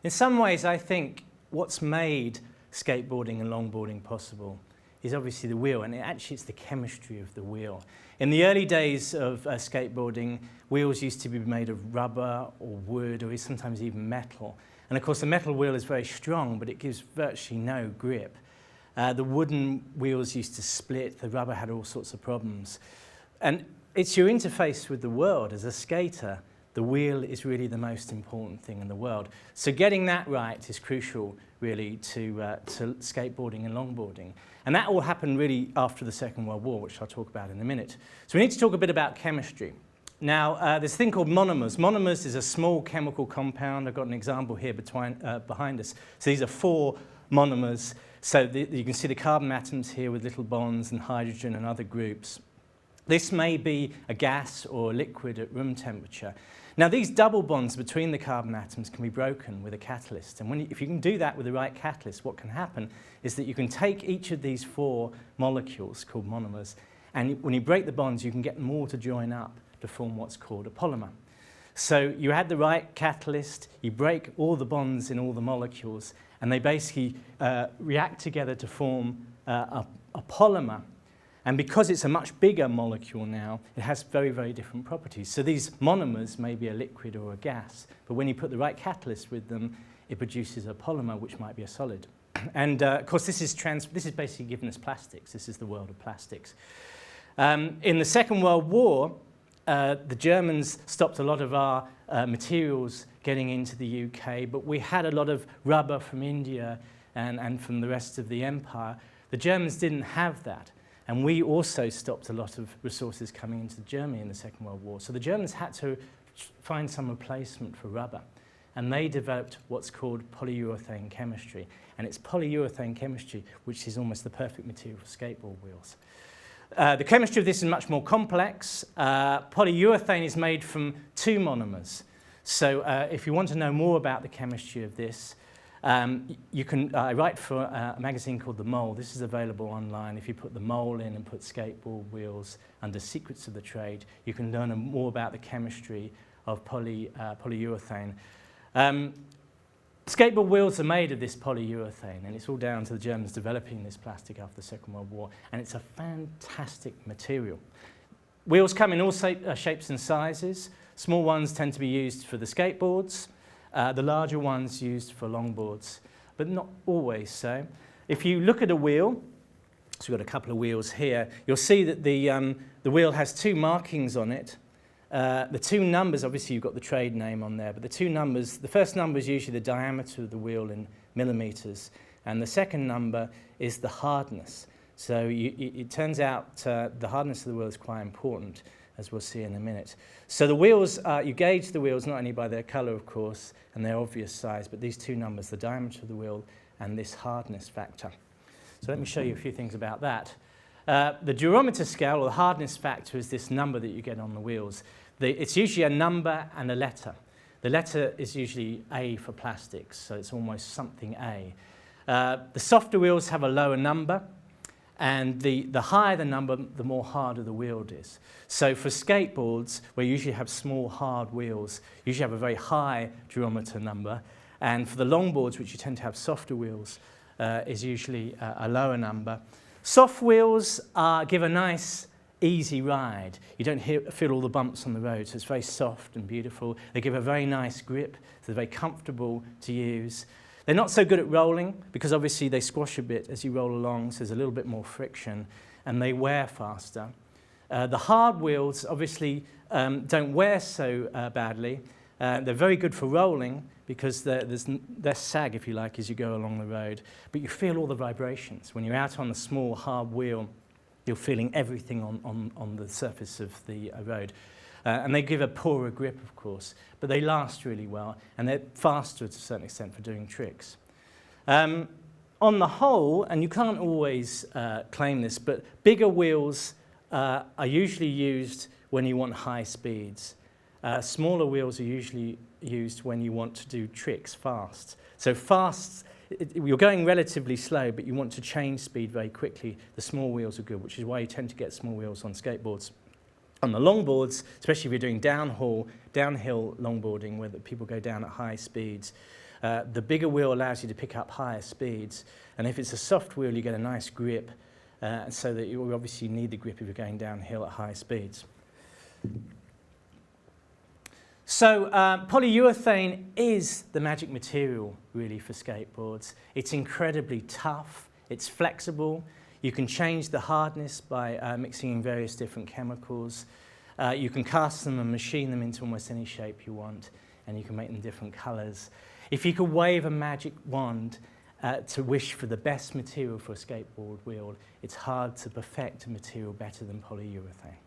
In some ways, I think what's made skateboarding and longboarding possible is obviously the wheel, and actually it's the chemistry of the wheel. In the early days of skateboarding, wheels used to be made of rubber or wood or sometimes even metal. And of course the metal wheel is very strong, but it gives virtually no grip. The wooden wheels used to split, the rubber had all sorts of problems. And it's your interface with the world. As a skater, the wheel is really the most important thing in the world. So getting that right is crucial, really, to skateboarding and longboarding. And that all happened really after the Second World War, which I'll talk about in a minute. So we need to talk a bit about chemistry. Now, there's a thing called monomers. Monomers is a small chemical compound. I've got an example here behind us. So these are 4 monomers. So you can see the carbon atoms here with little bonds and hydrogen and other groups. This may be a gas or a liquid at room temperature. Now, these double bonds between the carbon atoms can be broken with a catalyst. And if you can do that with the right catalyst, what can happen is that you can take each of these 4 molecules, called monomers, and when you break the bonds, you can get them all to join up to form what's called a polymer. So you add the right catalyst, you break all the bonds in all the molecules, and they basically react together to form a polymer. And because it's a much bigger molecule now, it has very, very different properties. So these monomers may be a liquid or a gas, but when you put the right catalyst with them, it produces a polymer, which might be a solid. And of course, this is basically given us plastics. This is the world of plastics. In the Second World War, the Germans stopped a lot of our materials getting into the UK, but we had a lot of rubber from India and from the rest of the empire. The Germans didn't have that. And we also stopped a lot of resources coming into Germany in the Second World War. So the Germans had to find some replacement for rubber. And they developed what's called polyurethane chemistry. And it's polyurethane chemistry which is almost the perfect material for skateboard wheels. The chemistry of this is much more complex. Polyurethane is made from 2 monomers. So if you want to know more about the chemistry of this, I write for a magazine called The Mole. This is available online. If you put The Mole in and put skateboard wheels under Secrets of the Trade, you can learn more about the chemistry of polyurethane. Skateboard wheels are made of this polyurethane, and it's all down to the Germans developing this plastic after the Second World War, and it's a fantastic material. Wheels come in all shapes and sizes. Small ones tend to be used for the skateboards. The larger ones used for longboards, but not always so. If you look at a wheel, so we've got a couple of wheels here, you'll see that the wheel has 2 markings on it. The 2 numbers, obviously you've got the trade name on there, but the 2 numbers, the first number is usually the diameter of the wheel in millimeters, and the second number is the hardness. So it turns out the hardness of the wheel is quite important, as we'll see in a minute. So the wheels, you gauge the wheels not only by their colour, of course, and their obvious size, but these 2 numbers, the diameter of the wheel and this hardness factor. So let me show you a few things about that. The Durometer Scale, or the hardness factor, is this number that you get on the wheels. It's usually a number and a letter. The letter is usually A for plastics, so it's almost something A. The softer wheels have a lower number, and the higher the number, the more harder the wheel is. So for skateboards, where you usually have small, hard wheels, you usually have a very high durometer number. And for the longboards, which you tend to have softer wheels, is usually a lower number. Soft wheels give a nice, easy ride. You don't feel all the bumps on the road, so it's very soft and beautiful. They give a very nice grip, so they're very comfortable to use. They're not so good at rolling because obviously they squash a bit as you roll along, so there's a little bit more friction, and they wear faster. The hard wheels obviously don't wear so badly. They're very good for rolling because there's less sag, if you like, as you go along the road, but you feel all the vibrations. When you're out on a small hard wheel, you're feeling everything on the surface of the road. And they give a poorer grip, of course, but they last really well, and they're faster to a certain extent for doing tricks. On the whole, and you can't always claim this, but bigger wheels are usually used when you want high speeds. Smaller wheels are usually used when you want to do tricks fast. So fast, you're going relatively slow, but you want to change speed very quickly. The small wheels are good, which is why you tend to get small wheels on skateboards. On the longboards, especially if you're doing downhill longboarding, where people go down at high speeds, The bigger wheel allows you to pick up higher speeds, and if it's a soft wheel, you get a nice grip, so that you obviously need the grip if you're going downhill at high speeds. So polyurethane is the magic material really for skateboards. It's incredibly tough, it's flexible, you can change the hardness by mixing in various different chemicals. You can cast them and machine them into almost any shape you want, and you can make them different colours. If you could wave a magic wand to wish for the best material for a skateboard wheel, it's hard to perfect a material better than polyurethane.